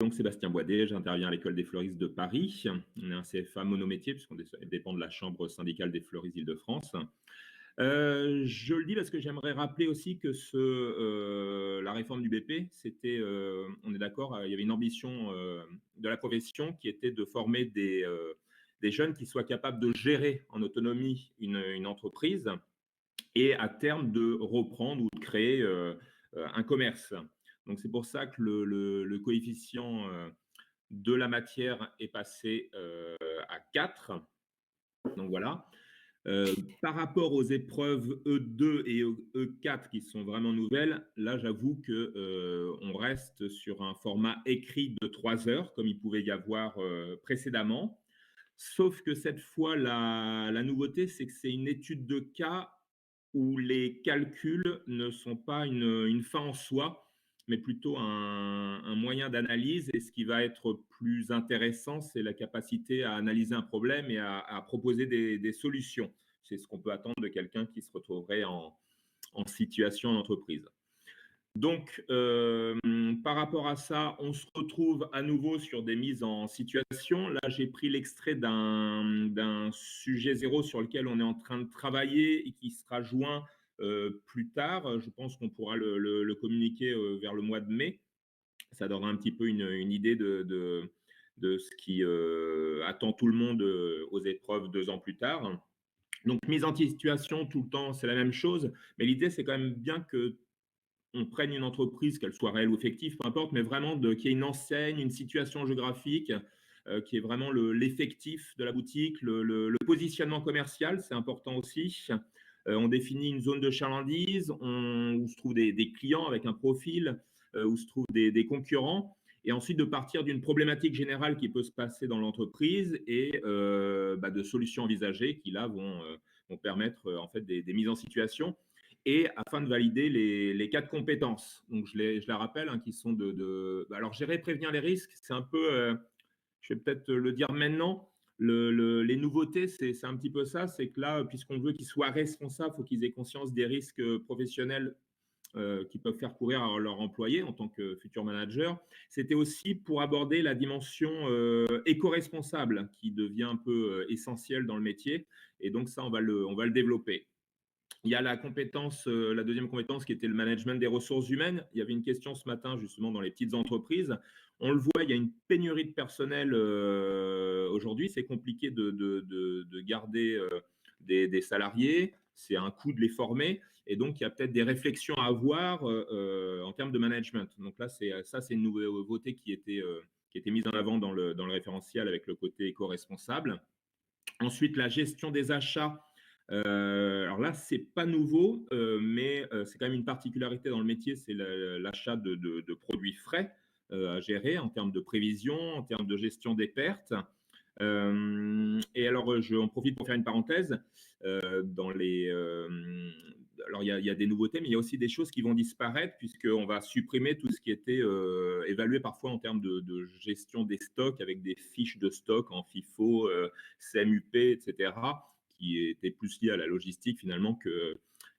Donc Sébastien Boisdet, j'interviens à l'École des fleuristes de Paris. On est un CFA monométier puisqu'on dépend de la Chambre syndicale des fleuristes Île-de-France. Je le dis parce que j'aimerais rappeler aussi que la réforme du BP, c'était, on est d'accord, il y avait une ambition de la profession qui était de former des jeunes qui soient capables de gérer en autonomie une entreprise et à terme de reprendre ou de créer un commerce. Donc c'est pour ça que le coefficient de la matière est passé à 4. Donc voilà. Par rapport aux épreuves E2 et E4 qui sont vraiment nouvelles, là j'avoue que on reste sur un format écrit de 3 heures comme il pouvait y avoir précédemment. Sauf que cette fois, la nouveauté, c'est que c'est une étude de cas où les calculs ne sont pas une fin en soi, mais plutôt un moyen d'analyse. Et ce qui va être plus intéressant, c'est la capacité à analyser un problème et à proposer des solutions. C'est ce qu'on peut attendre de quelqu'un qui se retrouverait en situation d'entreprise. Donc, par rapport à ça, on se retrouve à nouveau sur des mises en situation. Là, j'ai pris l'extrait d'un sujet zéro sur lequel on est en train de travailler et qui sera joint plus tard. Je pense qu'on pourra le communiquer vers le mois de mai. Ça donnera un petit peu une idée de ce qui attend tout le monde aux épreuves 2 ans plus tard. Donc, mise en situation tout le temps, c'est la même chose. Mais l'idée, c'est quand même bien que on prenne une entreprise, qu'elle soit réelle ou fictive, peu importe, mais vraiment qu'il y ait une enseigne, une situation géographique, qui est vraiment l'effectif de la boutique, le positionnement commercial, c'est important aussi. On définit une zone de chalandise, où se trouvent des clients avec un profil, où se trouvent des concurrents, et ensuite de partir d'une problématique générale qui peut se passer dans l'entreprise et de solutions envisagées qui là vont permettre en fait des mises en situation et afin de valider les 4 compétences. Donc, je la rappelle, hein, qui sont alors, gérer et prévenir les risques, c'est un peu, je vais peut-être le dire maintenant, les nouveautés, c'est un petit peu ça, c'est que là, puisqu'on veut qu'ils soient responsables, il faut qu'ils aient conscience des risques professionnels qui peuvent faire courir à leurs employés en tant que futur manager. C'était aussi pour aborder la dimension éco-responsable qui devient un peu essentielle dans le métier. Et donc, ça, on va le développer. Il y a la deuxième compétence qui était le management des ressources humaines. Il y avait une question ce matin justement dans les petites entreprises. On le voit, il y a une pénurie de personnel aujourd'hui. C'est compliqué de garder des salariés. C'est un coût de les former. Et donc, il y a peut-être des réflexions à avoir en termes de management. Donc là, c'est une nouveauté qui était mise en avant dans le référentiel avec le côté éco-responsable. Ensuite, la gestion des achats. Alors là, c'est pas nouveau, mais c'est quand même une particularité dans le métier, c'est l'achat de produits frais à gérer en termes de prévision, en termes de gestion des pertes. Et alors, j'en profite pour faire une parenthèse. Alors, il y a des nouveautés, mais il y a aussi des choses qui vont disparaître puisqu'on va supprimer tout ce qui était évalué parfois en termes de gestion des stocks avec des fiches de stock en FIFO, CMUP, etc., qui étaient plus liées à la logistique finalement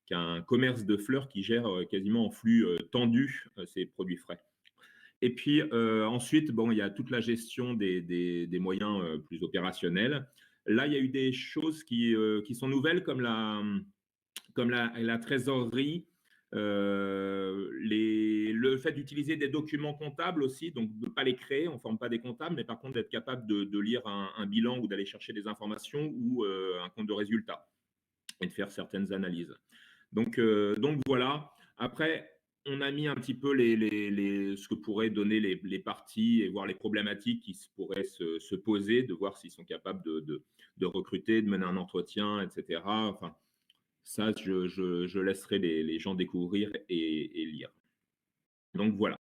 qu'un commerce de fleurs qui gère quasiment en flux tendu ses produits frais. Et puis ensuite, bon, il y a toute la gestion des moyens plus opérationnels. Là, il y a eu des choses qui sont nouvelles comme la trésorerie, le fait d'utiliser des documents comptables aussi, donc de ne pas les créer, on ne forme pas des comptables, mais par contre d'être capable de lire un bilan ou d'aller chercher des informations ou un compte de résultat et de faire certaines analyses. Donc voilà. Après, on a mis un petit peu ce que pourraient donner les parties et voir les problématiques qui pourraient se poser, de voir s'ils sont capables de recruter, de mener un entretien, etc. Enfin, ça, je laisserai les gens découvrir et lire. Donc voilà.